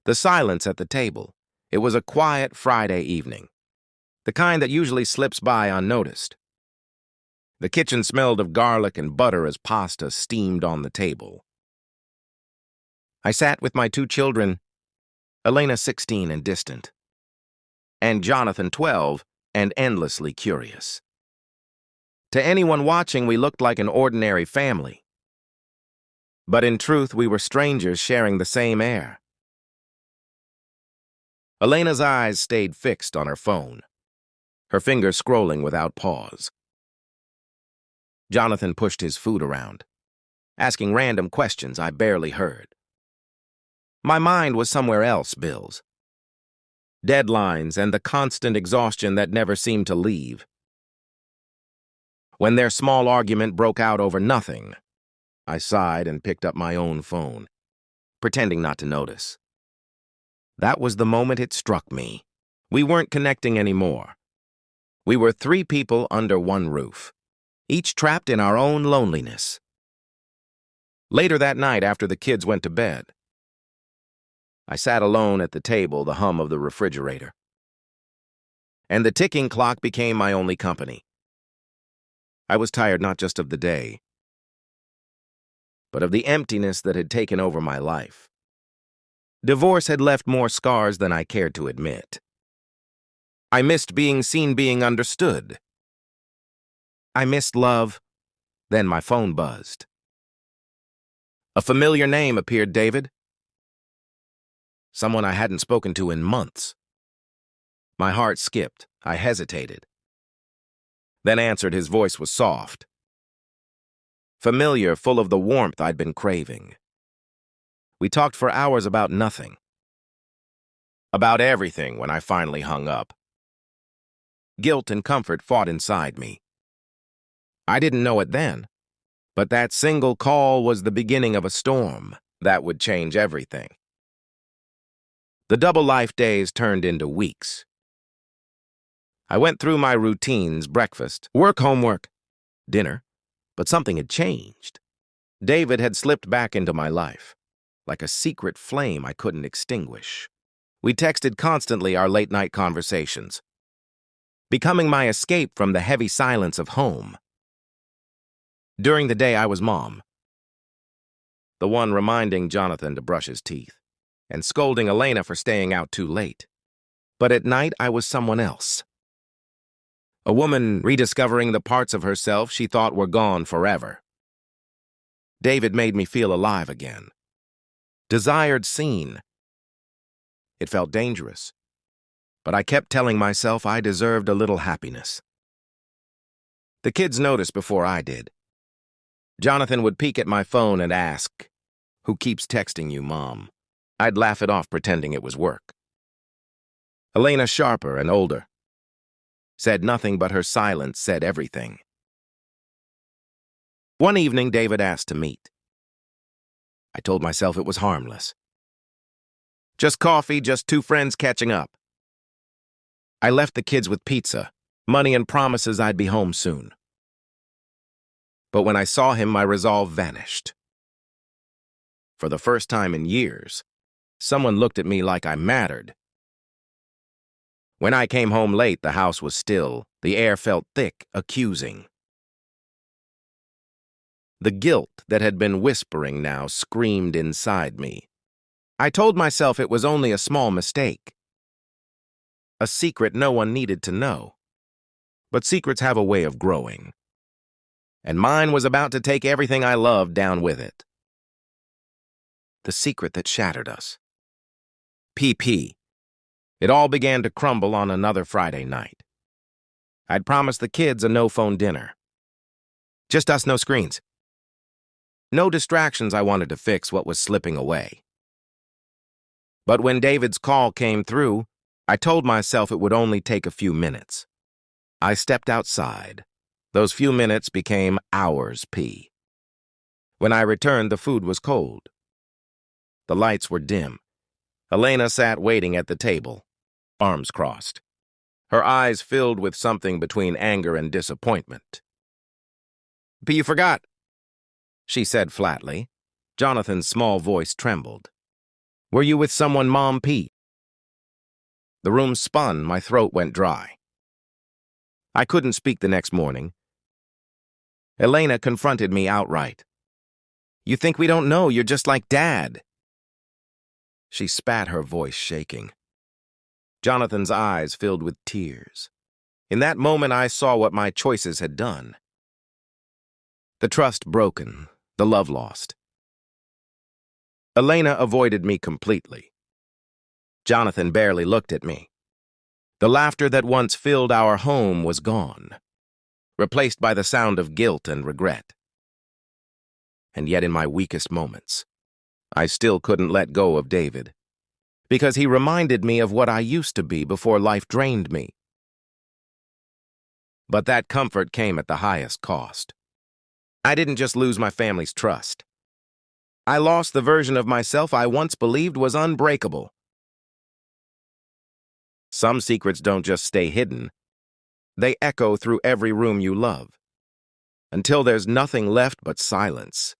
The silence at the table. It was a quiet Friday evening, the kind that usually slips by unnoticed. The kitchen smelled of garlic and butter as pasta steamed on the table. I sat with my two children, Elena 16 and distant, and Jonathan 12 and endlessly curious. To anyone watching, we looked like an ordinary family. But in truth, we were strangers sharing the same air. Elena's eyes stayed fixed on her phone, her fingers scrolling without pause. Jonathan pushed his food around, asking random questions I barely heard. My mind was somewhere else, Bill's. Deadlines and the constant exhaustion that never seemed to leave. When their small argument broke out over nothing, I sighed and picked up my own phone, pretending not to notice. That was the moment it struck me. We weren't connecting anymore. We were three people under one roof, each trapped in our own loneliness. Later that night, after the kids went to bed, I sat alone at the table, the hum of the refrigerator. And the ticking clock became my only company. I was tired not just of the day, but of the emptiness that had taken over my life. Divorce had left more scars than I cared to admit. I missed being seen, being understood. I missed love. Then my phone buzzed. A familiar name appeared, David. Someone I hadn't spoken to in months. My heart skipped. I hesitated. Then answered. His voice was soft. Familiar, full of the warmth I'd been craving. We talked for hours about nothing. About everything when I finally hung up. Guilt and comfort fought inside me. I didn't know it then, but that single call was the beginning of a storm that would change everything. The double life days turned into weeks. I went through my routines: breakfast, work, homework, dinner, but something had changed. David had slipped back into my life, like a secret flame I couldn't extinguish. We texted constantly, our late-night conversations, becoming my escape from the heavy silence of home. During the day, I was Mom, the one reminding Jonathan to brush his teeth, and scolding Elena for staying out too late. But at night, I was someone else. A woman rediscovering the parts of herself she thought were gone forever. David made me feel alive again. Desired, seen. It felt dangerous, but I kept telling myself I deserved a little happiness. The kids noticed before I did. Jonathan would peek at my phone and ask, "Who keeps texting you, Mom?" I'd laugh it off, pretending it was work. Elena, sharper and older, said nothing, but her silence said everything. One evening, David asked to meet. I told myself it was harmless. Just coffee, just two friends catching up. I left the kids with pizza, money, and promises I'd be home soon. But when I saw him, my resolve vanished. For the first time in years, someone looked at me like I mattered. When I came home late, the house was still. The air felt thick, accusing. The guilt that had been whispering now screamed inside me. I told myself it was only a small mistake, a secret no one needed to know. But secrets have a way of growing, and mine was about to take everything I loved down with it. The secret that shattered us. PP. It all began to crumble on another Friday night. I'd promised the kids a no-phone dinner. Just us, no screens. No distractions. I wanted to fix what was slipping away. But when David's call came through, I told myself it would only take a few minutes. I stepped outside. Those few minutes became hours, P. When I returned, the food was cold. The lights were dim. Elena sat waiting at the table, arms crossed, her eyes filled with something between anger and disappointment. "P, you forgot," she said flatly. Jonathan's small voice trembled. Were you with someone, Mom Pete? The room spun, my throat went dry. I couldn't speak the next morning. Elena confronted me outright. You think we don't know, you're just like Dad. She spat, her voice shaking. Jonathan's eyes filled with tears. In that moment, I saw what my choices had done. The trust broken, the love lost. Elena avoided me completely. Jonathan barely looked at me. The laughter that once filled our home was gone, replaced by the sound of guilt and regret. And yet in my weakest moments, I still couldn't let go of David, because he reminded me of what I used to be before life drained me. But that comfort came at the highest cost. I didn't just lose my family's trust. I lost the version of myself I once believed was unbreakable. Some secrets don't just stay hidden. They echo through every room you love, until there's nothing left but silence.